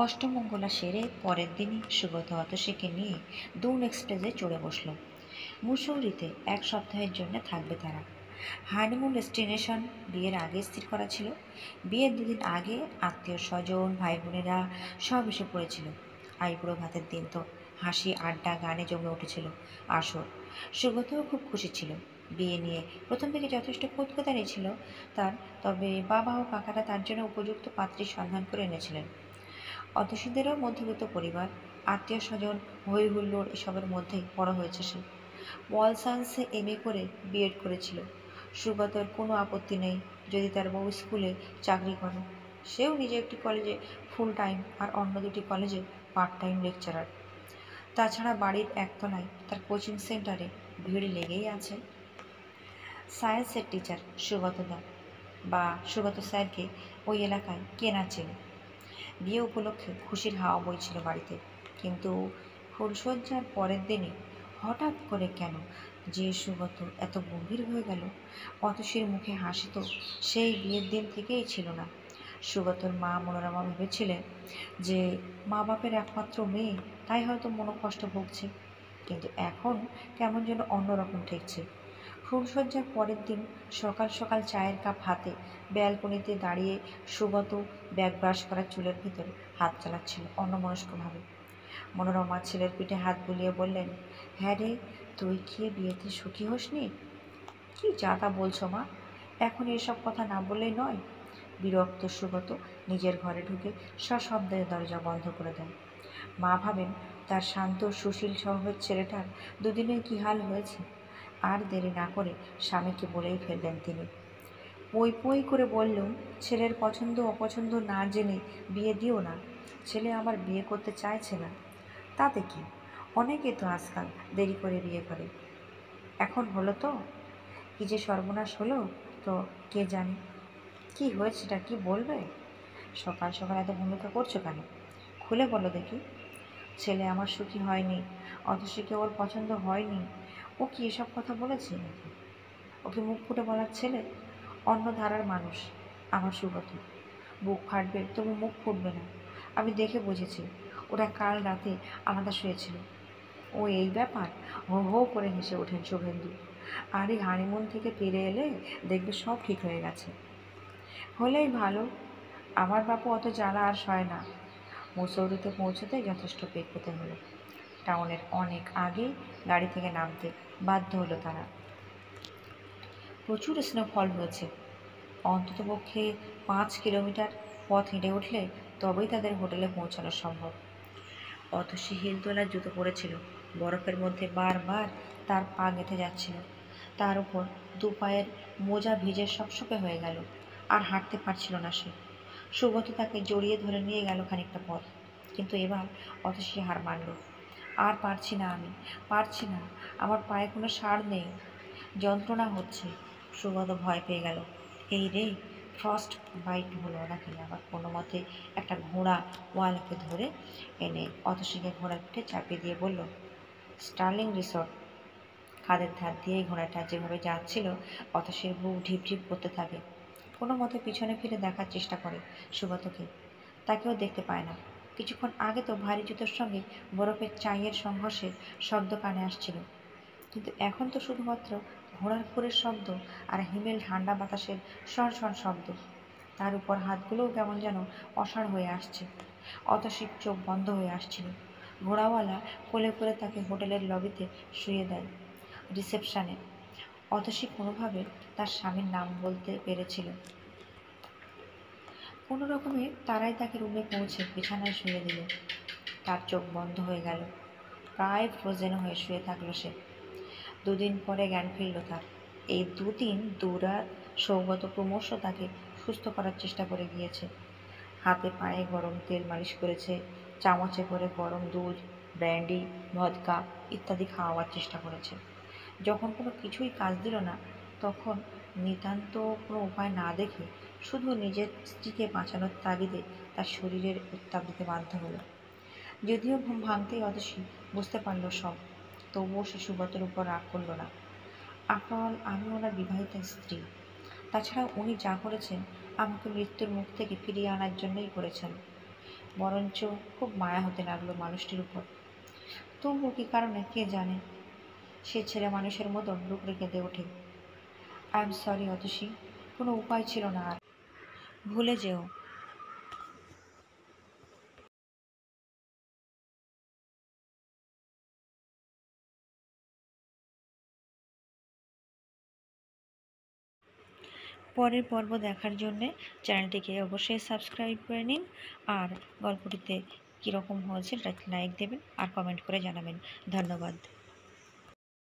অষ্টমঙ্গলা সেরে পরের দিনই সুগত অতসীকে নিয়ে দূন এক্সপ্রেসে চড়ে বসল। মুসৌরিতে এক সপ্তাহের জন্য থাকবে তারা। হানিমুন ডেস্টিনেশন বিয়ের আগে স্থির করা ছিল। বিয়ের দুদিন আগে আত্মীয় স্বজন ভাই বোনেরা সব এসে পড়েছিল। আইবুড়ো ভাতের দিন তো হাসি আড্ডা গানে জমে উঠেছিল আসর। সুগতও খুব খুশি ছিল। বিয়ে নিয়ে প্রথম থেকে যথেষ্ট খোঁজখেদানি ছিল তার, তবে বাবা ও কাকারা তার জন্য উপযুক্ত পাত্রীর সন্ধান করে এনেছিলেন। অতসীদেরও মধ্যবিত্ত পরিবার, আত্মীয় স্বজন, হই হুল্লোড় এসবের মধ্যেই বড় হয়েছে সে। পল সায়েন্সে এমএ করে বিএড করেছিল। সুগতর কোনো আপত্তি নেই যদি তার বউ স্কুলে চাকরি করে। সেও নিজে একটি কলেজে ফুল টাইম আর অন্য দুটি কলেজে পার্ট টাইম লেকচারার। তাছাড়া বাড়ির একতলায় তার কোচিং সেন্টারে ভিড় লেগেই আছে। সায়েন্সের টিচার সুগতদা বা সুগত স্যারকে ওই এলাকায় কে না চেনে। বিয়ে উপলক্ষে খুশির হাওয়া বইছিল বাড়িতে, কিন্তু ফুলশয্যার পরের দিনই হঠাৎ করে কেন যে সুগত এত গম্ভীর হয়ে গেল। অতসীর মুখে হাসি তো সেই বিয়ের দিন থেকেই ছিল না। সুগতর মা মনোরমা ভেবেছিলেন যে মা বাপের একমাত্র মেয়ে, তাই হয়তো মনোকষ্ট ভুগছে, কিন্তু এখন কেমন যেন অন্যরকম ঠেকছে। ফুলশয্যার পরের দিন সকাল সকাল চায়ের কাপ হাতে ব্যালকনিতে দাঁড়িয়ে সুগত ব্যাগ ব্রাশ করা চুলের ভিতরে হাত চালাচ্ছিল অন্যমনস্কভাবে। মনোরমা ছেলের পিঠে হাত বুলিয়ে বললেন, হ্যাঁ রে, তুই কি বিয়েতে সুখী হসনি? কি যা তা বলছো মা, এখন এসব কথা না বললেই নয়। বিরক্ত সুগত নিজের ঘরে ঢুকে সশব্দে দরজা বন্ধ করে দেন। মা ভাবেন তার শান্ত সুশীল স্বভাবের ছেলেটার দুদিনে কী হাল হয়েছে। আর দেরি না করে স্বামীকে বলেই ফেললেন তিনি। পই পই করে বললেন, ছেলের পছন্দ অপছন্দ না জেনে বিয়ে দিও না। ছেলে আমার বিয়ে করতে চাইছে না। তাতে কি, অনেকে তো আজকাল দেরি করে বিয়ে করে। এখন হলো তো কি যে সর্বনাশ হলো, তো কে জানে কি হয়েছেটা কি বলবে? সকাল সকাল এত ভূমিকা করছো কেন? খুলে বলো দেখি। ছেলে আমার সুখী হয়নি, অতসীকে ওর পছন্দ হয়নি, ও কি এসব কথা বলেছে নাকি? ওকে মুখ ফুটে বলার ছেলে? অন্য ধারার মানুষ আমার সুগত। বুক ফাটবে তবু মুখ ফুটবে না। আমি দেখে বুঝেছি ওরা কাল রাতে আলাদা শুয়েছিল। ও এই ব্যাপার? হো হো করে হেসে ওঠেন শুভেন্দু। আর এই হানিমুন থেকে ফিরে এলে দেখবে সব ঠিক হয়ে গেছে। হলেই ভালো। আমার বাপু অত জ্বালা আর সয় না। মুসৌরিতে পৌঁছতে যথেষ্ট বেগ পেতে হলো। টাউনের অনেক আগেই গাড়ি থেকে নামতে বাধ্য হলো তারা। প্রচুর স্নোফল হয়েছে। অন্ততপক্ষে 5 কিলোমিটার পথ হেঁটে উঠলে তবেই তাদের হোটেলে পৌঁছানো সম্ভব। অতসী হিলতোলা জুতো পরেছিল। বরফের মধ্যে বারবার তার পা গেঁথে যাচ্ছিল। তার উপর দু পায়ের মোজা ভিজে সপসপে হয়ে গেল, আর হাঁটতে পারছিল না সে। সুগত তাকে জড়িয়ে ধরে নিয়ে গেল খানিকটা পথ, কিন্তু এবার অতসী হার মানল। আর পারছি না, আমি পারছি না, আমার পায়ে কোনো সাড় নেই, যন্ত্রণা হচ্ছে। সুগত ভয় পেয়ে গেল। এই রে, ফ্রস্ট বাইট হলো নাকি আবার। কোনো মতে একটা ঘোড়া ওয়ালকে ধরে এনে অতসীকে ঘোড়ার পিঠে চাপিয়ে দিয়ে বলল, স্টার্লিং রিসর্ট। খাদের ধার দিয়ে ঘোড়াটা যেভাবে যাচ্ছিল অতসীর বুক ঢিপ ঢিপ করতে থাকে। কোনো মতে পিছনে ফিরে দেখার চেষ্টা করে সুগতকে, তাকেও দেখতে পায় না। কিছুক্ষণ আগে তো ভারী জুতোর সঙ্গে বরফের চাইয়ের সংঘর্ষের শব্দ কানে আসছিল, কিন্তু এখন তো শুধুমাত্র ঘোড়ার খুরের শব্দ আর হিমেল ঠান্ডা বাতাসের সনসন শব্দ। তার উপর হাতগুলোও কেমন যেন অসাড় হয়ে আসছে। অতসীর চোখ বন্ধ হয়ে আসছিল। ঘোড়াওয়ালা কোলে করে তাকে হোটেলের লবিতে শুয়ে দেয়, রিসেপশনে। অতসী কোনোভাবে তার স্বামীর নাম বলতে পেরেছিল। কোনো রকমে তারাই তাকে রুমে পৌঁছে বিছানায় শুয়ে দিল। তার চোখ বন্ধ হয়ে গেল। প্রায় ফ্রোজেন হয়ে শুয়ে থাকলো সে। দুদিন পরে জ্ঞান ফিরল তার। এই দুদিন দুরাত সৌগত ক্রমশ তাকে সুস্থ করার চেষ্টা করে গিয়েছে। হাতে পায়ে গরম তেল মালিশ করেছে, চামচে করে গরম দুধ, ব্র্যান্ডি, ভদকা ইত্যাদি খাওয়াবার চেষ্টা করেছে। যখন কোনো কিছুই কাজ দিল না, তখন নিতান্ত কোনো উপায় না দেখে শুধু নিজের স্ত্রীকে বাঁচানোর তাগিদে তার শরীরের উত্তাপ দিতে বাধ্য হলো। যদিও ঘুম ভাঙতেই অতসী বুঝতে পারল সব, তবুও সে সুব্রতের উপর রাগ করল না। আফটার অল আমি ওনার বিবাহিতা স্ত্রী। তাছাড়া উনি যা করেছেন আমাকে মৃত্যুর মুখ থেকে ফিরিয়ে আনার জন্যই করেছেন। বরঞ্চ খুব মায়া হতে লাগলো মানুষটির উপর। তবুও কী কারণে কে জানে সে ছেলে মানুষের মতো ডুকরে কেঁদে ওঠে। আই এম সরি অতসী, কোনো উপায় ছিল না আর। ভুলে যেও। পরের পর্ব দেখার জন্যে চ্যানেলটিকে অবশ্যই সাবস্ক্রাইব করে নিন। আর গল্পটিতে কীরকম হয়েছে লাইক দেবেন আর কমেন্ট করে জানাবেন। ধন্যবাদ।